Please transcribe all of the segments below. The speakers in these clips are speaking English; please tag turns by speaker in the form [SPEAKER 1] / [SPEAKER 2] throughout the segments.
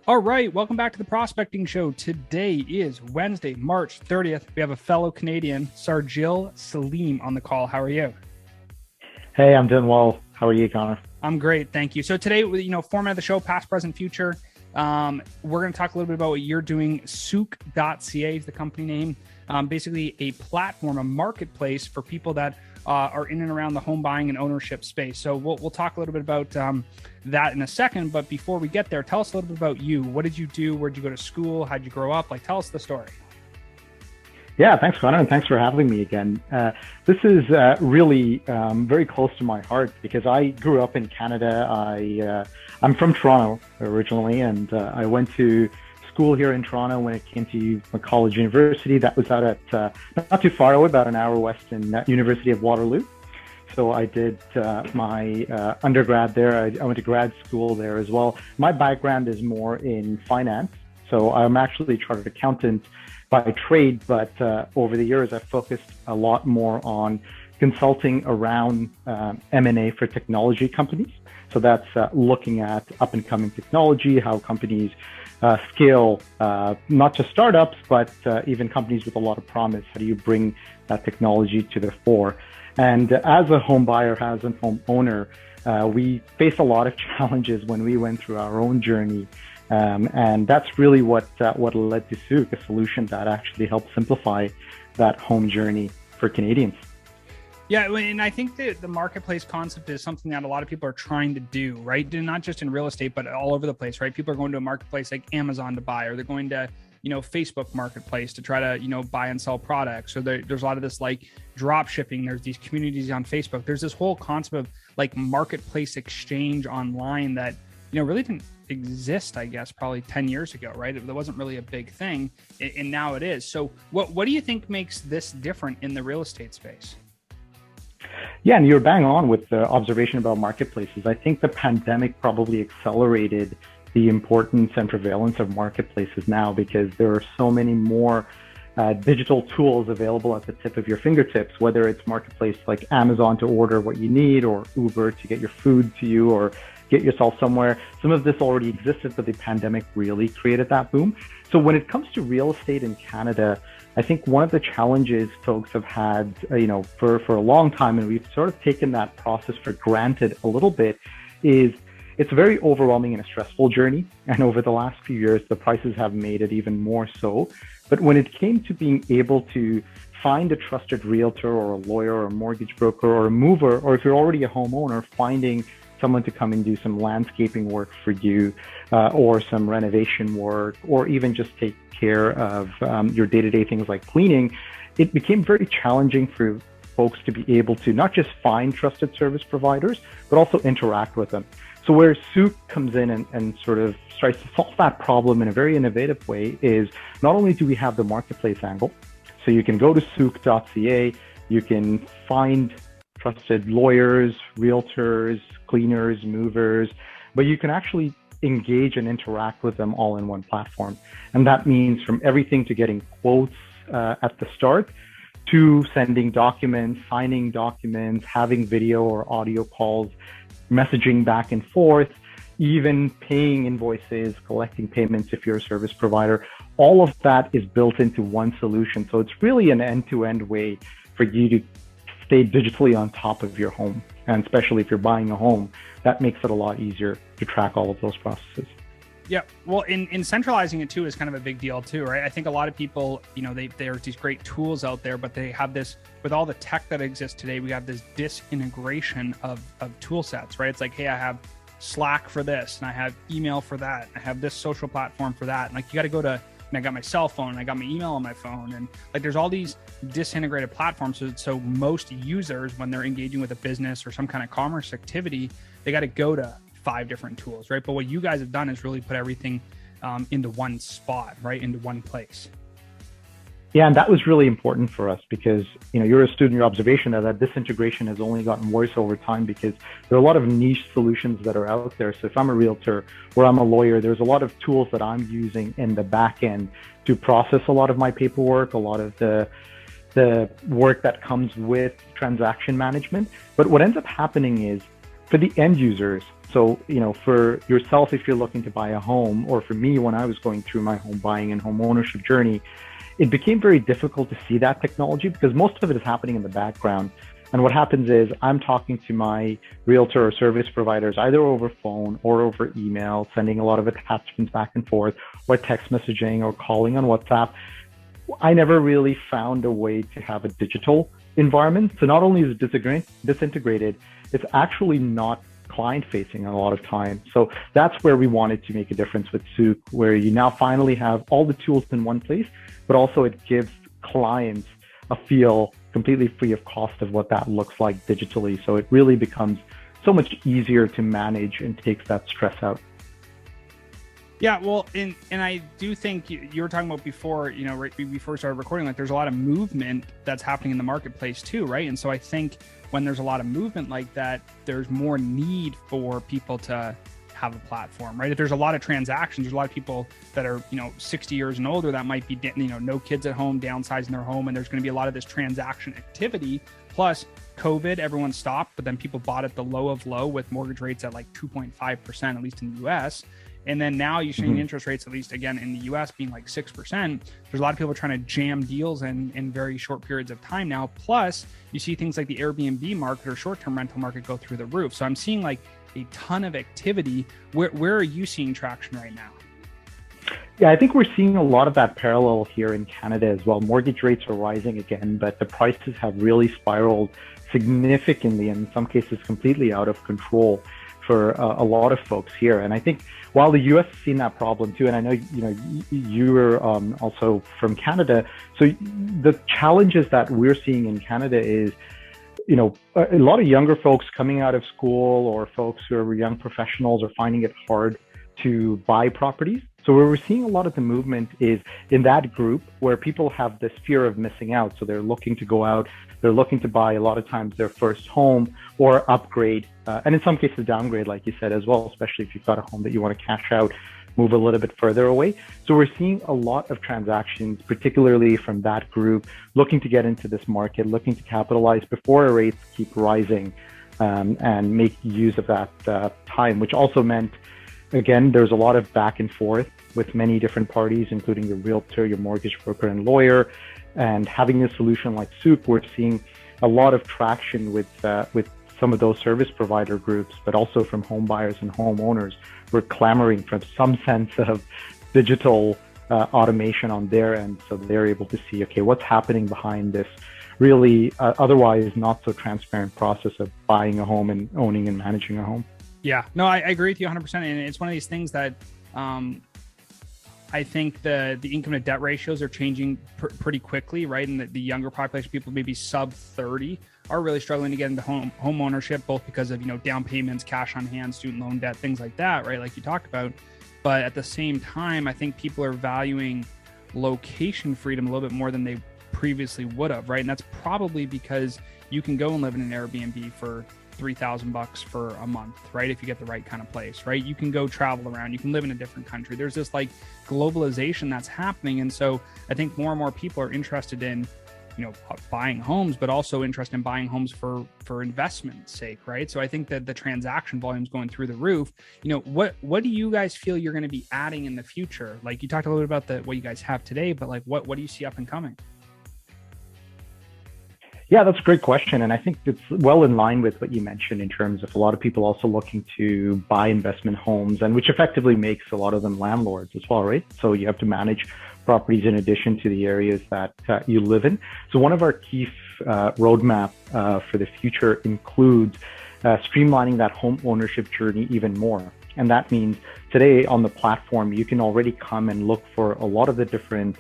[SPEAKER 1] All right, welcome back to the Prospecting Show. Today is Wednesday, March 30th. We have a fellow Canadian, Sharjil Salim, on the call. How are you?
[SPEAKER 2] Hey, I'm doing well. How are you, Connor?
[SPEAKER 1] I'm great, thank you. So today, format of the show, past, present, future. We're going to talk a little bit about what you're doing. Souqh.ca is the company name. Basically a platform, a marketplace for people that are in and around the home buying and ownership space. So we'll talk a little bit about that in a second. But before we get there, tell us a little bit about you. What did you do? Where'd you go to school? How'd you grow up? Tell us the story.
[SPEAKER 2] Yeah, thanks, Connor, and thanks for having me again. This is really very close to my heart because I grew up in Canada. I'm from Toronto originally, and I went to school here in Toronto when it came to my college university. That was out at not too far away, about an hour west in University of Waterloo. So I did my undergrad there. I went to grad school there as well. My background is more in finance. So I'm actually a chartered accountant by trade, but over the years, I've focused a lot more on consulting around M&A for technology companies. So that's looking at up and coming technology, how companies scale, not just startups, but even companies with a lot of promise. How do you bring that technology to the fore? And as a home buyer, as a home owner, we face a lot of challenges when we went through our own journey. And that's really what led to Souqh, a solution that actually helps simplify that home journey for Canadians.
[SPEAKER 1] Yeah, and I think that the marketplace concept is something that a lot of people are trying to do, right? Not just in real estate, but all over the place, right? People are going to a marketplace like Amazon to buy, or they're going to, Facebook Marketplace to try to, buy and sell products. So there's a lot of this drop shipping. There's these communities on Facebook. There's this whole concept of marketplace exchange online that, really didn't exist, I guess, probably 10 years ago, right? That wasn't really a big thing, and now it is. So what do you think makes this different in the real estate space?
[SPEAKER 2] Yeah, and you're bang on with the observation about marketplaces. I think the pandemic probably accelerated the importance and prevalence of marketplaces now because there are so many more digital tools available at the tip of your fingertips, whether it's marketplace like Amazon to order what you need, or Uber to get your food to you, or get yourself somewhere. Some of this already existed, but the pandemic really created that boom. So when it comes to real estate in Canada, I think one of the challenges folks have had, for a long time, and we've sort of taken that process for granted a little bit, is it's a very overwhelming and a stressful journey. And over the last few years, the prices have made it even more so. But when it came to being able to find a trusted realtor or a lawyer or a mortgage broker or a mover, or if you're already a homeowner, finding someone to come and do some landscaping work for you, or some renovation work, or even just take care of your day-to-day things like cleaning, it became very challenging for folks to be able to not just find trusted service providers, but also interact with them. So where Souqh comes in and sort of tries to solve that problem in a very innovative way is not only do we have the marketplace angle, so you can go to Souqh.ca, you can find trusted lawyers, realtors, cleaners, movers, but you can actually engage and interact with them all in one platform. And that means from everything to getting quotes at the start, to sending documents, signing documents, having video or audio calls, messaging back and forth, even paying invoices, collecting payments if you're a service provider. All of that is built into one solution. So it's really an end-to-end way for you to stay digitally on top of your home. And especially if you're buying a home, that makes it a lot easier to track all of those processes.
[SPEAKER 1] Yeah, well, in centralizing it too is kind of a big deal too, right? I think a lot of people, there's these great tools out there, but they have this, with all the tech that exists today, we have this disintegration of tool sets, right? It's like, hey, I have Slack for this, and I have email for that, I have this social platform for that. And you got to go to, and I got my cell phone, and I got my email on my phone, and there's all these disintegrated platforms. So most users, when they're engaging with a business or some kind of commerce activity, they got to go to 5 different tools, right? But what you guys have done is really put everything into one spot, right? Into one place.
[SPEAKER 2] Yeah, and that was really important for us because, you're a student, your observation that disintegration has only gotten worse over time because there are a lot of niche solutions that are out there. So if I'm a realtor or I'm a lawyer, there's a lot of tools that I'm using in the back end to process a lot of my paperwork, a lot of the work that comes with transaction management. But what ends up happening is for the end users, So, for yourself, if you're looking to buy a home, or for me, when I was going through my home buying and home ownership journey, it became very difficult to see that technology because most of it is happening in the background. And what happens is I'm talking to my realtor or service providers either over phone or over email, sending a lot of attachments back and forth, or text messaging or calling on WhatsApp. I never really found a way to have a digital environment. So not only is it disintegrated, it's actually not client facing a lot of time. So that's where we wanted to make a difference with Souqh, where you now finally have all the tools in one place, but also it gives clients a feel completely free of cost of what that looks like digitally. So it really becomes so much easier to manage and takes that stress out.
[SPEAKER 1] Yeah, well, and I do think you were talking about before, right before we started recording, like there's a lot of movement that's happening in the marketplace too, right? And so I think when there's a lot of movement like that, there's more need for people to have a platform, right? If there's a lot of transactions, there's a lot of people that are, 60 years and older that might be, no kids at home, downsizing their home. And there's going to be a lot of this transaction activity. Plus COVID, everyone stopped, but then people bought at the low of low with mortgage rates at like 2.5%, at least in the US. And then now you're seeing interest rates, at least again in the US, being like 6%. There's a lot of people trying to jam deals in very short periods of time now. Plus, you see things like the Airbnb market or short-term rental market go through the roof. So I'm seeing like a ton of activity. Where are you seeing traction right now?
[SPEAKER 2] Yeah, I think we're seeing a lot of that parallel here in Canada as well. Mortgage rates are rising again, but the prices have really spiraled significantly, and in some cases completely out of control for a lot of folks here. And I think while the US has seen that problem too, and I know you were also from Canada, so the challenges that we're seeing in Canada is a lot of younger folks coming out of school or folks who are young professionals are finding it hard to buy properties. So where we're seeing a lot of the movement is in that group where people have this fear of missing out. So they're looking to go out, they're looking to buy a lot of times their first home or upgrade, and in some cases downgrade, like you said as well, especially if you've got a home that you want to cash out, move a little bit further away. So we're seeing a lot of transactions, particularly from that group, looking to get into this market, looking to capitalize before rates keep rising, and make use of that time, which also meant, again, there's a lot of back and forth with many different parties, including your realtor, your mortgage broker, and lawyer. And having a solution like Souqh, we're seeing a lot of traction with some of those service provider groups, but also from home buyers and homeowners. We're clamoring for some sense of digital automation on their end, so they're able to see, okay, what's happening behind this really otherwise not so transparent process of buying a home and owning and managing a home.
[SPEAKER 1] Yeah, no, I agree with you 100%. And it's one of these things that I think the income to debt ratios are changing pretty quickly, right? And the younger population, people maybe sub 30, are really struggling to get into home ownership, both because of, down payments, cash on hand, student loan debt, things like that, right? Like you talked about. But at the same time, I think people are valuing location freedom a little bit more than they previously would have, right? And that's probably because you can go and live in an Airbnb for $3,000 for a month, right? If you get the right kind of place, right? You can go travel around, you can live in a different country. There's this like globalization that's happening. And so I think more and more people are interested in, buying homes, but also interested in buying homes for investment's sake, right? So I think that the transaction volume is going through the roof. What do you guys feel you're going to be adding in the future? Like you talked a little bit about what you guys have today, but like what do you see up and coming?
[SPEAKER 2] Yeah, that's a great question. And I think it's well in line with what you mentioned in terms of a lot of people also looking to buy investment homes, and which effectively makes a lot of them landlords as well, right? So you have to manage properties in addition to the areas that you live in. So one of our key roadmap for the future includes streamlining that home ownership journey even more. And that means today on the platform, you can already come and look for a lot of the different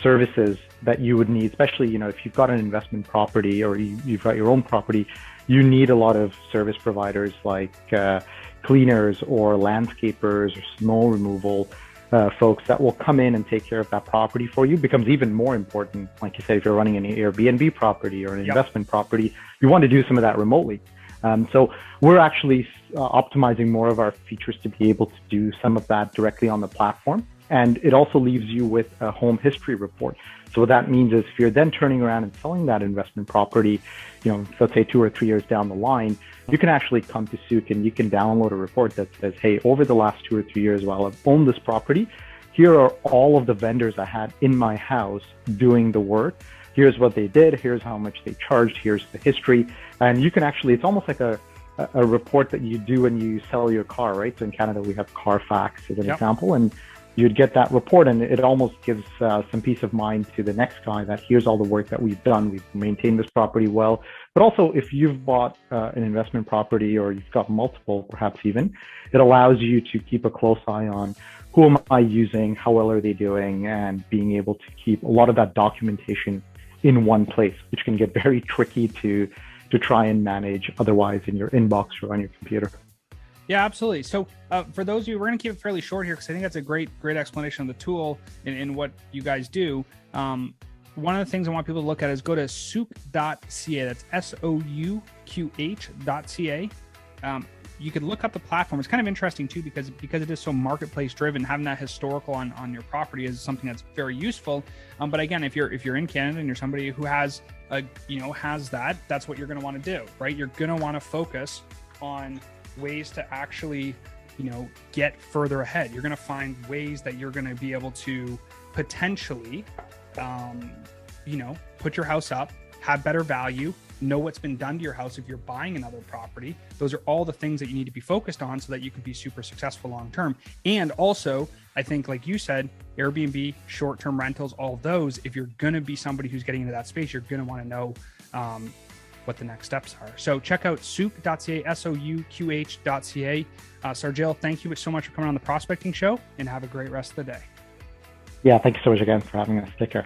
[SPEAKER 2] services that you would need, especially, if you've got an investment property or you've got your own property, you need a lot of service providers like cleaners or landscapers or snow removal folks that will come in and take care of that property for you. Becomes even more important. Like you said, if you're running an Airbnb property or an investment property, you want to do some of that remotely. So we're actually optimizing more of our features to be able to do some of that directly on the platform. And it also leaves you with a home history report. So what that means is if you're then turning around and selling that investment property, let's say 2 or 3 years down the line, you can actually come to Souqh and you can download a report that says, hey, over the last 2 or 3 years while I've owned this property, here are all of the vendors I had in my house doing the work. Here's what they did. Here's how much they charged. Here's the history. And you can actually, it's almost like a report that you do when you sell your car, right? So in Canada, we have Carfax as an example, and you'd get that report, and it almost gives some peace of mind to the next guy that here's all the work that we've done. We've maintained this property well. But also, if you've bought an investment property or you've got multiple, perhaps even, it allows you to keep a close eye on who am I using, how well are they doing, and being able to keep a lot of that documentation in one place, which can get very tricky to try and manage otherwise in your inbox or on your computer.
[SPEAKER 1] Yeah, absolutely. So for those of you, we're going to keep it fairly short here because I think that's a great explanation of the tool and what you guys do. One of the things I want people to look at is go to souqh.ca. That's SOUQH.ca. You could look up the platform. It's kind of interesting too because it is so marketplace driven. Having that historical on your property is something that's very useful. But again, if you're in Canada and you're somebody who has that's what you're going to want to do, right? You're going to want to focus on ways to actually, get further ahead. You're going to find ways that you're going to be able to potentially, put your house up, have better value, know what's been done to your house if you're buying another property. Those are all the things that you need to be focused on so that you can be super successful long term. And also, I think, like you said, Airbnb, short-term rentals, all of those, if you're going to be somebody who's getting into that space, you're going to want to know what the next steps are. So check out souqh.ca, SOUQH.ca. Sharjil, thank you so much for coming on the Prospecting Show, and have a great rest of the day.
[SPEAKER 2] Yeah, thank you so much again for having us. Take care.